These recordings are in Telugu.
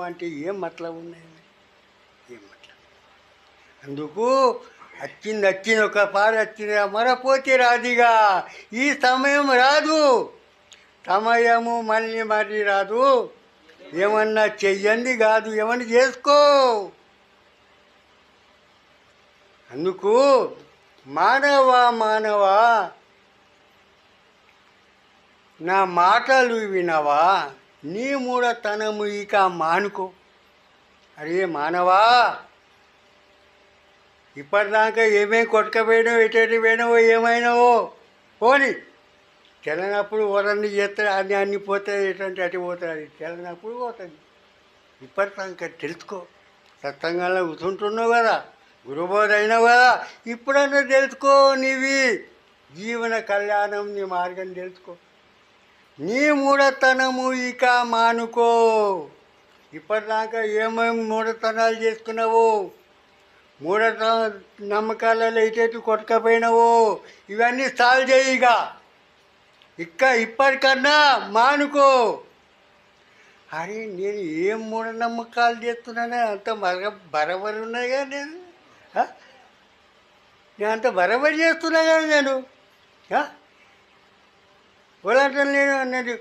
అంటే ఏం మతలబు ఉన్నాయి? ఏం మతలబు? అందుకు వచ్చింది ఒక పారి వచ్చింది, మరపోతే రాదిగా. ఈ సమయం రాదు, సమయము మళ్ళీ రాదు. ఏమన్నా చెయ్యండి కాదు, ఏమన్నా చేసుకో. అందుకు మానవా నా మాటలు వినవా, నీ మూఢతనము ఇక మానుకో. అరే మానవా, ఇప్పటిదాకా ఏమేమి కొట్టుకపోయినావు, ఎటు పోయినావో ఏమైనావో పోని. తెలనప్పుడు వరన్ని చేస్తే అన్ని పోతుంది, ఎటువంటి అటు పోతుంది. అది తెలనప్పుడు పోతుంది. ఇప్పటిదాకా తెలుసుకో. సత్సంగంలో కూర్చుంటున్నావు కదా, గురుబోధ అయినావు కదా, ఇప్పుడన్నా తెలుసుకో. నీవి జీవన కళ్యాణం, నీ మార్గం తెలుసుకో. నీ మూఢతనము ఇక మానుకో. ఇప్పటిదాకా ఏమేమి మూఢతనాలు చేసుకున్నావు, నమ్మకాలలో ఇటు కొట్టుకపోయినావు, ఇవన్నీ సాల్వ్ చేయిగా. ఇప్పటికన్నా మానుకో. అరే నేను ఏం మూఢనమ్మకాలు చేస్తున్నానే, అంత బరబరి ఉన్నాయి కదా నేను అంత బరబరి చేస్తున్నా కదా నేను. ఓలంటే నేను అన్నది,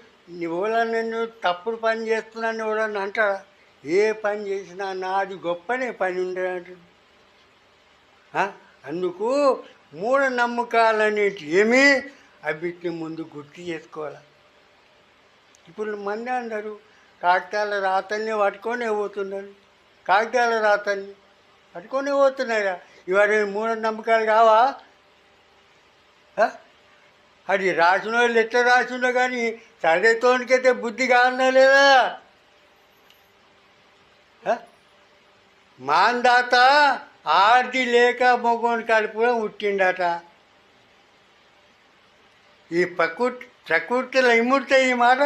ఓలా నేను తప్పుడు పని చేస్తున్నాను ఎవడన్నా అంటాడా? ఏ పని చేసినా నాది గొప్పనే పని ఉండేది. అందుకు మూఢనమ్మకాలనేటి ఏమీ అవిటిని ముందు గుర్తు చేసుకోవాలి. ఇప్పుడు మంది అందరూ కాగితాల రాతల్ని పట్టుకొని పోతున్నారు, కాగితాల రాతల్ని పట్టుకొని పోతున్నారా? ఇవాళ మూఢనమ్మకాలు కావా? అది రాసిన వాళ్ళు ఎట్లా రాసిందో కానీ చదివేతోనికైతే బుద్ధి కాదన్నా లేదా? మాందాత ఆర్ది లేక మొగోని కడుపులో పుట్టిండట. ఈ ప్రకృతిలో ఇముడతాయి ఈ మాట.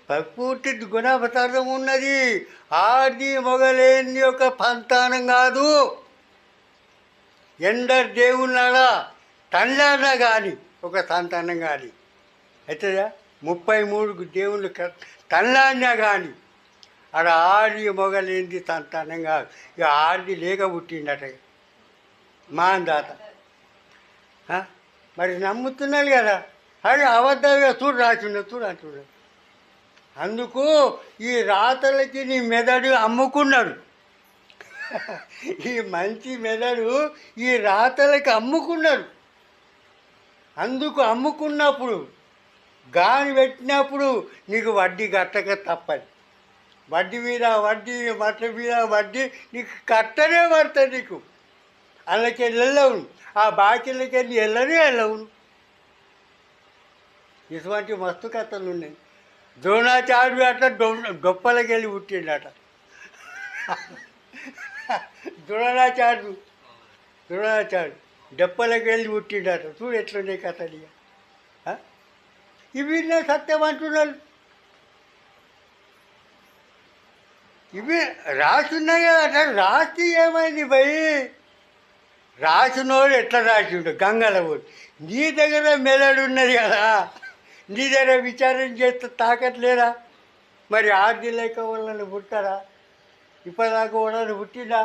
ప్రకృతి గుణపదార్థం ఉన్నది. ఆర్ది మొగలేని ఒక సంతానం కాదు. ఎందరు దేవుళ్ళ తండ్రన్నా కానీ ఒక సంతానం కానీ అవుతుందా? 33 దేవుళ్ళు తండ్రన్నా కానీ ఆడ ఆర్ది మొగలేంది సంతానం కాదు. ఇక ఆర్ది లేక పుట్టిండట మాందాత. మరి నమ్ముతున్నారు కదా, అది అబద్ధాలుగా చూడు రాసిండ చూడు అంటున్నాడు. అందుకు ఈ రాతలకి నీ మెదడు అమ్ముకున్నాడు. ఈ మంచి మెదడు ఈ రాతలకి అమ్ముకున్నాడు. అందుకు అమ్ముకున్నప్పుడు గాని పెట్టినప్పుడు నీకు వడ్డీ కట్టక తప్పదు. వడ్డీ మీద వడ్డీ, బట్ట మీద వడ్డీ నీకు కట్టనే పడుతుంది. నీకు అందులోకి వెళ్ళవు, ఆ బాకీలకి వెళ్ళవు. ఇటువంటి మస్తు కథలు ఉన్నాయి. ద్రోణాచార్యుడు అట్లా గొప్పలకి వెళ్ళి పుట్టిండట. ద్రోణాచార్యుడు డెప్పలకి వెళ్ళి పుట్టిండట. చూడు ఎట్లున్నాయి కథలు. ఇవి సత్యం అంటున్నారు. ఇవి రాసున్నాయి కదా. రాసి ఏమైంది భయ్? రాసినోడు ఎట్లా రాసిండు గంగల పోయి. నీ దగ్గర మెదడు ఉన్నది కదా, నీ దగ్గర విచారం చేస్తే తాకట్లేదా? మరి ఆర్ది లేక వాళ్ళని పుట్టారా? ఇప్పటిదాకా వాళ్ళని పుట్టినా?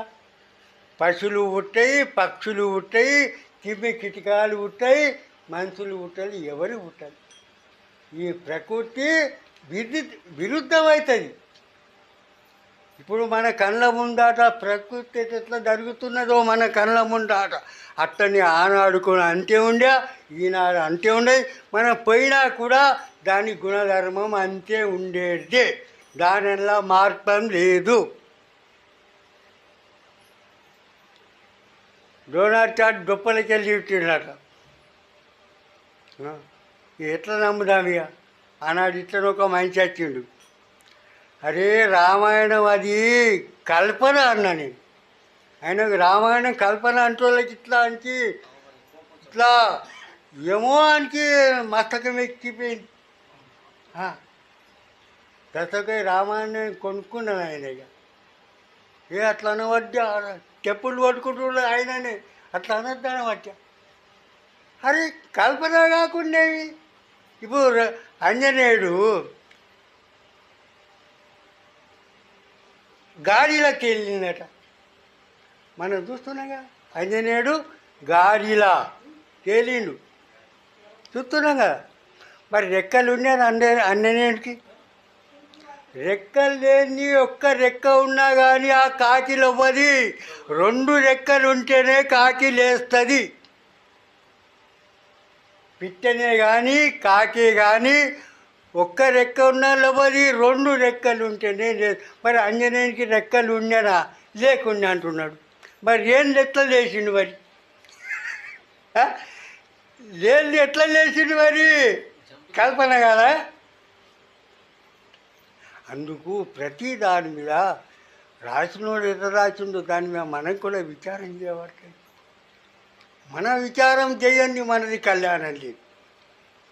పశువులు పుట్టాయి, పక్షులు పుట్టాయి, తిమ్మి కిటకాలు పుట్టాయి, మనుషులు పుట్టాలి, ఎవరు పుట్టాలి? ఈ ప్రకృతి విరుద్ధమవుతుంది. ఇప్పుడు మన కళ్ళ ముందాట ప్రకృతి ఎట్లా జరుగుతున్నదో మన కళ్ళ ముందాట అట్టని ఆనాడుకుని అంతే ఉండే, ఈనాడు అంతే ఉండే. మనం పోయినా కూడా దాని గుణధర్మం అంతే ఉండేది, దానిలో మార్పం లేదు. ద్రోణాచార్య గొప్పలకి వెళ్ళి ఇట్టిండట. ఎట్లా నమ్ముదాం ఇక? ఆనాడు ఇట్లా ఒక మనిషి వచ్చిండు. అరే రామాయణం అది కల్పన అన్నా నేను. ఆయనకు రామాయణం కల్పన అంటోళ్ళకి ఇట్లా ఏమో ఆయనకి మస్తకం ఎక్కిపోయింది. దశకై రామాయణం కొనుక్కున్నాను ఆయన. ఇక అట్లా అనవద్దా, చెప్పులు పట్టుకుంటున్నా ఆయననే అట్లా అనొద్దు అనవద్దా. అరే కల్పన కాకుండా ఇప్పుడు గాలిలా తేలిందట. మనం చూస్తున్నాగా ఆంజనేయుడు గాలిలా తేలిండు, చూస్తున్నాం కదా. మరి రెక్కలు ఉన్నాయి ఆంజనేయుడికి. రెక్కలు లేని ఒక్క రెక్క ఉన్నా కానీ ఆ కాకి లవ్వది. 2 రెక్కలు ఉంటేనే కాకి లేస్తుంది. పిట్టనే కానీ కాకి కానీ ఒక్క రెక్క ఉన్నా లవ్వది, 2 రెక్కలు ఉంటేనే లేదు. మరి ఆంజనేయునికి రెక్కలు ఉండనా లేకుండా అంటున్నాడు. మరి ఏం ఎట్లా లేచిండు మరి? లేదు ఎట్లా లేచిండు మరి? కల్పన కదా. అందుకు ప్రతి దాని మీద రాసినోడు ఎట్లా రాసిండు దాని మీద మనం కూడా విచారం చేయబడుతుంది. మన విచారం చేయండి, మనది కళ్యాణం లేదు.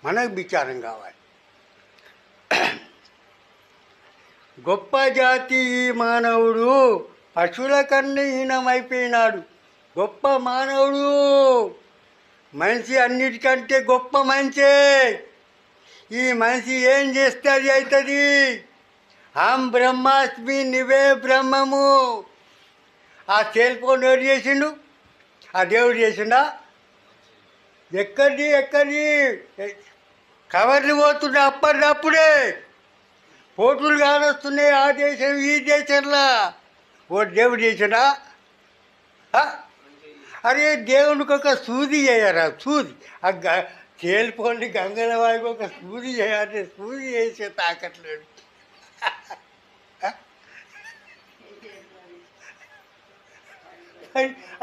మనకు విచారం కావాలి. గొప్ప జాతి ఈ మానవుడు పశువుల కన్నా హీనమైపోయినాడు. గొప్ప మానవుడు మనిషి అన్నిటికంటే గొప్ప మనిషే. ఈ మనిషి ఏం చేస్తే అది అవుతుంది. అహం బ్రహ్మాస్మి, నువ్వే బ్రహ్మము. ఆ సెల్ ఫోన్ ఎవరు చేసిండు? ఆ దేవుడు చేసిండా? ఎక్కడి కవర్లు పోతున్నాయి అప్పటికప్పుడే. పోటులు కానొస్తున్నాయి ఆ దేశం ఈ దేశంలో. ఓ దేవుడు చేసిండా? అరే దేవునికి ఒక సూది చేయరా, సూది. ఆ సెల్ ఫోన్ని గంగల వారికి ఒక సూది చేయాలంటే సూది చేసే తాకట్లేడు.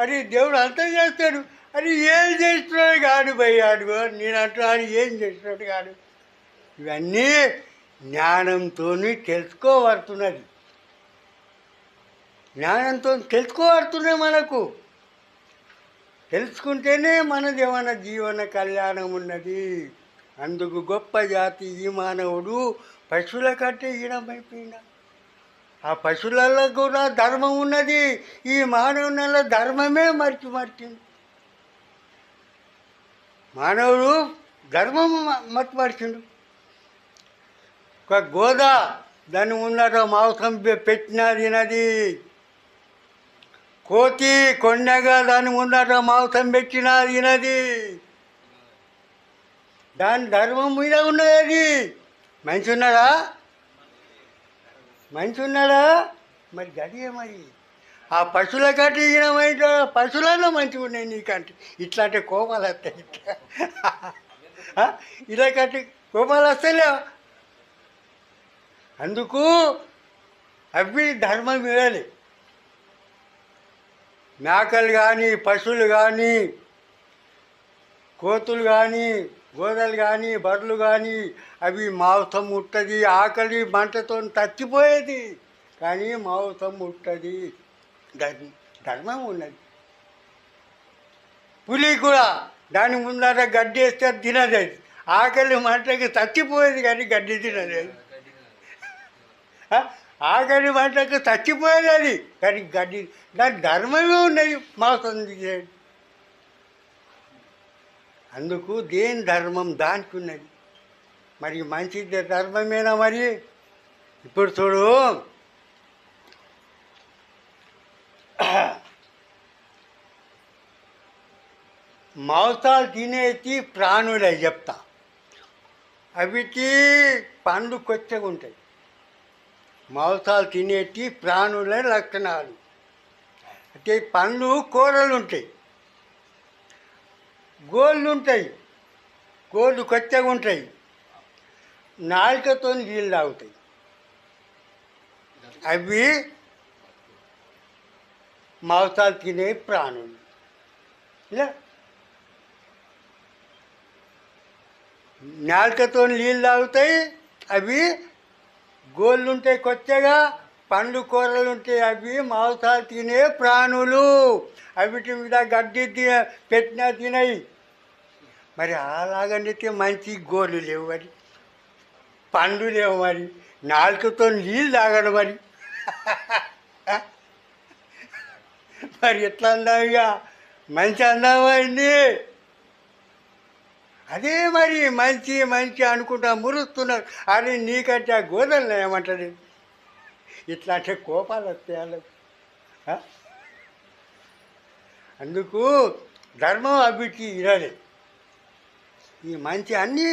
అది దేవుడు అంతా చేస్తాడు. అది ఏం చేస్తున్నాడు కాడు పోయాడు. నేను అంటున్నాను ఏం చేస్తున్నాడు కాడు. ఇవన్నీ జ్ఞానంతో తెలుసుకోబడుతున్నది. జ్ఞానంతో తెలుసుకోబడుతున్నాయి. మనకు తెలుసుకుంటేనే మనది ఏమైనా జీవన కళ్యాణం ఉన్నది. అందుకు గొప్ప జాతి ఈ మానవుడు పశువుల కంటే హీనమైపోయినా. ఆ పశువులలో కూడా ధర్మం ఉన్నది. ఈ మానవులలో ధర్మమే మర్చిమర్చింది. మానవుడు ధర్మం మర్చిమర్చిండు. ఒక గోద దాని ముందట మాంసం పెట్టినా తినది. కోతి కొండగా దాని ముందట మాంసం పెట్టినా తినది. దాని ధర్మం మీద ఉన్నది. అది మంచి ఉన్నాడా? మంచి ఉన్నాడా? మరి గడియ మరి ఆ పశువుల కంటే ఈయనమైతే పశువులన్నా మంచిగా ఉన్నాయి నీకంటే. ఇట్లా అంటే కోపాలు వస్తాయి. ఇట్లా ఇలా కంటే కోపాలు వస్తాయిలే. అందుకు అవి ధర్మం ఇవ్వాలి. మేకలు కానీ పశువులు కానీ కోతులు కానీ గోదలు కానీ బర్రెలు కానీ అవి మాంసం ముట్టది. ఆకలి మంటతో చచ్చిపోయేది కానీ మాంసం ముట్టది. ధర్మం ఉన్నది. పులి కూడా దాని ముందర గడ్డి వేస్తే తినది. అది ఆకలి మంటకి చచ్చిపోయేది కానీ గడ్డి తినది. అది ఆకలి మంటకి చచ్చిపోయేది అది కానీ గడ్డి. దాని ధర్మమే ఉన్నది మాంసం తినేది. అందుకు దేని ధర్మం దానికి ఉన్నది. మరి మంచి ధర్మమేనా మరి? ఇప్పుడు చూడు, మాంసాలు తినేటి ప్రాణులే చెప్తా. అవిటి పండ్లు కొత్తగా ఉంటాయి. మాంసాలు తినేటి ప్రాణుల లక్షణాలు అంటే పండ్లు కూరలు ఉంటాయి, గోళ్ళు ఉంటాయి, గోళ్ళు కొత్తగా ఉంటాయి, నాలుకతో నీళ్ళు తాగుతాయి. అవి మాంసాలు తినే ప్రాణులు. ఇలా నాలుకతో నీళ్ళు తాగుతాయి. అవి గోళ్ళు ఉంటాయి కొత్తగా, పండ్లు కూరలు ఉంటాయి. అవి మాంసాలు తినే ప్రాణులు. అవిటి మీద గడ్డి పెట్టినా తినయి. మరి అలాగంటే మంచి గోళ్ళు లేవు, మరి పండ్లు లేవు, మరి నాలుకతో నీళ్ళు తాగడు. మరి మరి ఎట్లా అందాం? ఇక మంచి అందామైంది. అదే మరి మంచి మంచి అనుకుంటా మురుస్తున్నారు. అది నీకంటే ఆ గోదలు ఏమంటాడు? ఇట్లాంటి కోపాలు వస్తాయి వాళ్ళకు. ఆ? అందుకు ధర్మం అభివృద్ధి ఇరాలి. ఈ మంచి అన్నీ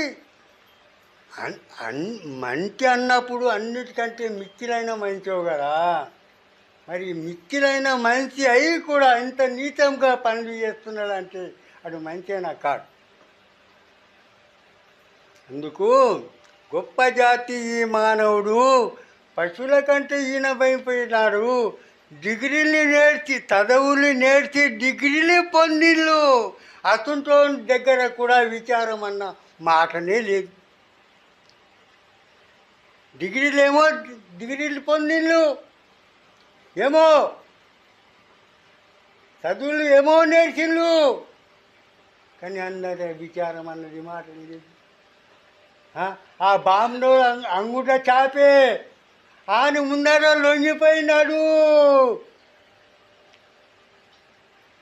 మంచి అన్నప్పుడు అన్నిటికంటే మిక్కిలైన మంచివు కదా. మరి మిక్కిలైన మంచి అయి కూడా ఇంత నీతంగా పనులు చేస్తున్నాడంటే అది మంచిగా కాదు. అందుకు గొప్ప జాతి ఈ మానవుడు, పశువుల కంటే ఈయన భయపోయినాడు. డిగ్రీలు నేర్చి చదువులు నేర్చి డిగ్రీలు పొందిళ్ళు, అతనితో దగ్గర కూడా విచారం అన్న మాటనే లేదు. డిగ్రీలు పొందిళ్ళు ఏమో, చదువులు ఏమో నేర్చిళ్ళు, కానీ అందరూ విచారం అన్నది మాట లేదు. ఆ బాంబులో అంగుట చాపే ఆయన ముందర లొంగిపోయినాడు.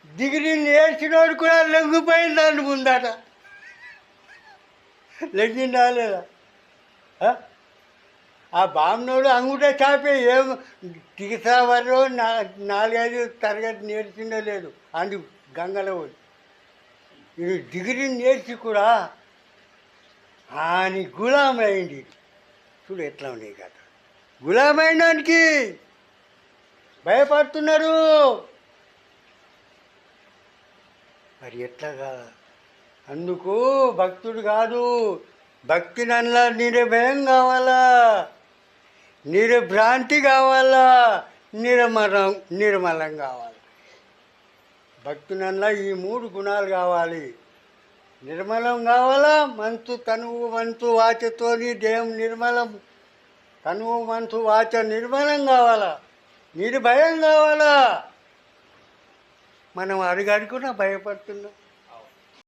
డిగ్రీ నేర్చినోడు కూడా లొంగిపోయినాడు ముందట. లొంగిందా లేదా? ఆ బాంబునోడు అంగుట చాపే ఏం దిగసా వారు 4-5 తరగతి నేర్చిందో లేదు అందు గంగలో పోయి. ఇది డిగ్రీ నేర్చి కూడా అని గులామైంది. చూడు ఎట్లా ఉన్నాయి కదా, గులామైనానికి భయపడుతున్నారు. మరి ఎట్లా కాదా? అందుకు భక్తుడు కాదు, భక్తి నల్ల నిర్భయం కావాలా, నిర్భ్రాంతి కావాలా, నిర్మలం కావాలి. భక్తునల్లా ఈ 3 గుణాలు కావాలి. నిర్మలం కావాలా, తనువు మనసు వాచతోని దేహం నిర్మలం, తనువు మనసు వాచ నిర్మలం కావాలా, నిర్భయం కావాలా. మనం అడుగడుగునా భయపడుతున్నాం.